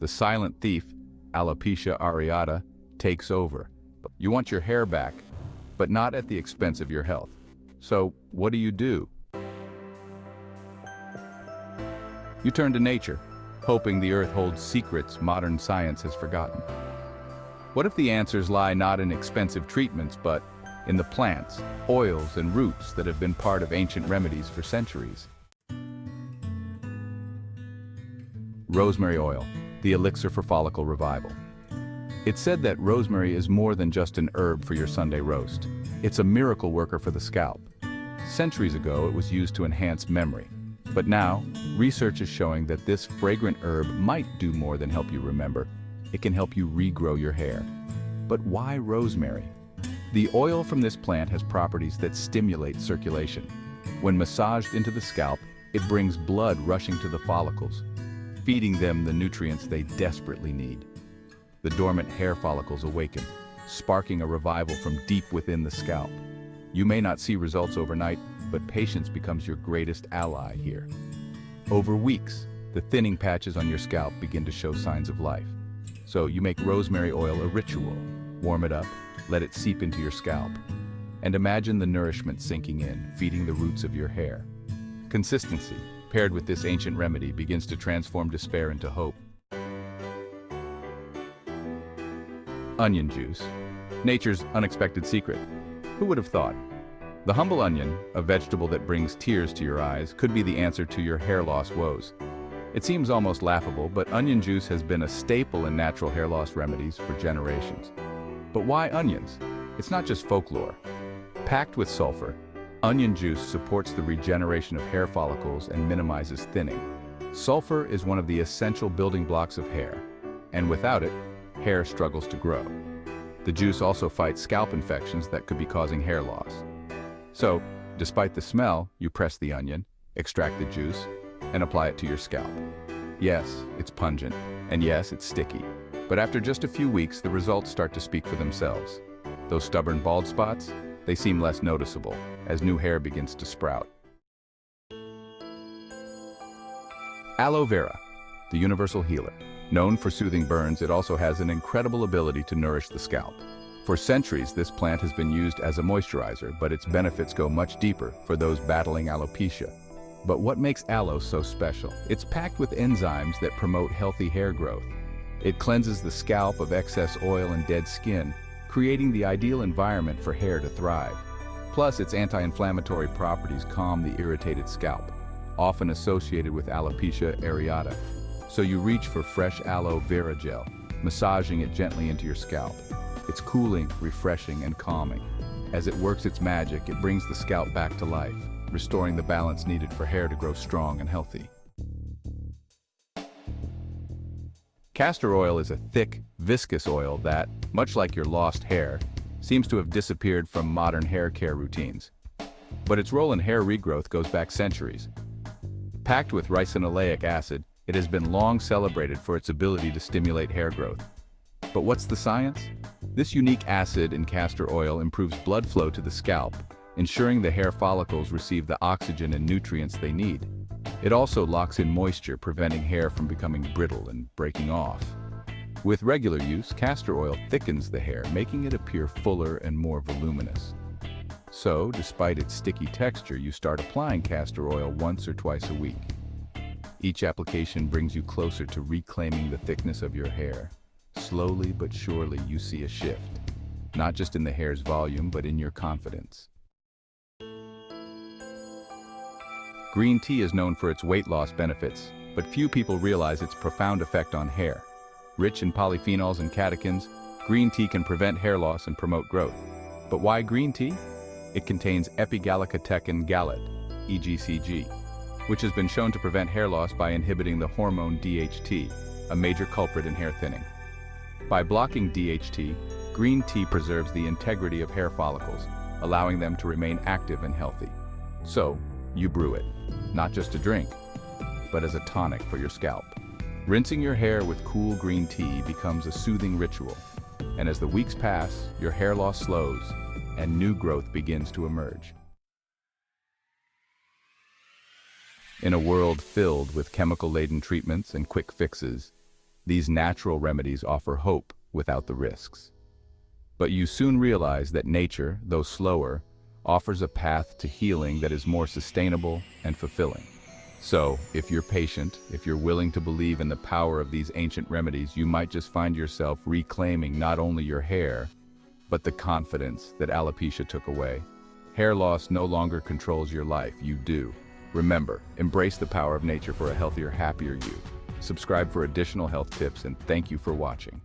The silent thief, Alopecia areata, takes over. You want your hair back, but not at the expense of your health. So, what do? You turn to nature, hoping the earth holds secrets modern science has forgotten. What if the answers lie not in expensive treatments, but in the plants, oils, and roots that have been part of ancient remedies for centuries? Rosemary oil, the elixir for follicle revival. It's said that rosemary is more than just an herb for your Sunday roast. It's a miracle worker for the scalp. Centuries ago, it was used to enhance memory. But now, research is showing that this fragrant herb might do more than help you remember. It can help you regrow your hair. But why rosemary? The oil from this plant has properties that stimulate circulation. When massaged into the scalp, it brings blood rushing to the follicles, feeding them the nutrients they desperately need. The dormant hair follicles awaken, sparking a revival from deep within the scalp. You may not see results overnight, but patience becomes your greatest ally here. Over weeks, the thinning patches on your scalp begin to show signs of life. So you make rosemary oil a ritual. Warm it up, let it seep into your scalp, and imagine the nourishment sinking in, feeding the roots of your hair. Consistency, paired with this ancient remedy, begins to transform despair into hope. Onion juice, nature's unexpected secret. Who would have thought? The humble onion, a vegetable that brings tears to your eyes, could be the answer to your hair loss woes. It seems almost laughable, but onion juice has been a staple in natural hair loss remedies for generations. But why onions? It's not just folklore. Packed with sulfur, onion juice supports the regeneration of hair follicles and minimizes thinning. Sulfur is one of the essential building blocks of hair, and without it, hair struggles to grow. The juice also fights scalp infections that could be causing hair loss. So, despite the smell, you press the onion, extract the juice, and apply it to your scalp. Yes, it's pungent, and yes, it's sticky. But after just a few weeks, the results start to speak for themselves. Those stubborn bald spots, they seem less noticeable as new hair begins to sprout. Aloe vera, the universal healer. Known for soothing burns, it also has an incredible ability to nourish the scalp. For centuries, this plant has been used as a moisturizer, but its benefits go much deeper for those battling alopecia. But what makes aloe so special? It's packed with enzymes that promote healthy hair growth. It cleanses the scalp of excess oil and dead skin, creating the ideal environment for hair to thrive. Plus, its anti-inflammatory properties calm the irritated scalp, often associated with alopecia areata. So you reach for fresh aloe vera gel, massaging it gently into your scalp. It's cooling, refreshing, and calming. As it works its magic, it brings the scalp back to life, restoring the balance needed for hair to grow strong and healthy. Castor oil is a thick, viscous oil that, much like your lost hair, seems to have disappeared from modern hair care routines. But its role in hair regrowth goes back centuries. Packed with ricinoleic acid, it has been long celebrated for its ability to stimulate hair growth. But what's the science? This unique acid in castor oil improves blood flow to the scalp, ensuring the hair follicles receive the oxygen and nutrients they need. It also locks in moisture, preventing hair from becoming brittle and breaking off. With regular use, castor oil thickens the hair, making it appear fuller and more voluminous. So, despite its sticky texture, you start applying castor oil once or twice a week. Each application brings you closer to reclaiming the thickness of your hair. Slowly but surely, you see a shift, not just in the hair's volume, but in your confidence. Green tea is known for its weight loss benefits, but few people realize its profound effect on hair. Rich in polyphenols and catechins, green tea can prevent hair loss and promote growth. But why green tea? It contains epigallocatechin gallate, EGCG, which has been shown to prevent hair loss by inhibiting the hormone DHT, a major culprit in hair thinning. By blocking DHT, green tea preserves the integrity of hair follicles, allowing them to remain active and healthy. So, you brew it, not just to drink, but as a tonic for your scalp. Rinsing your hair with cool green tea becomes a soothing ritual, and as the weeks pass, your hair loss slows, and new growth begins to emerge. In a world filled with chemical-laden treatments and quick fixes, These natural remedies offer hope without the risks. But you soon realize that nature, though slower, offers a path to healing that is more sustainable and fulfilling. So, if you're patient, if you're willing to believe in the power of these ancient remedies, you might just find yourself reclaiming not only your hair, but the confidence that alopecia took away. Hair loss no longer controls your life, you do. Remember, embrace the power of nature for a healthier, happier you. Subscribe for additional health tips, and thank you for watching.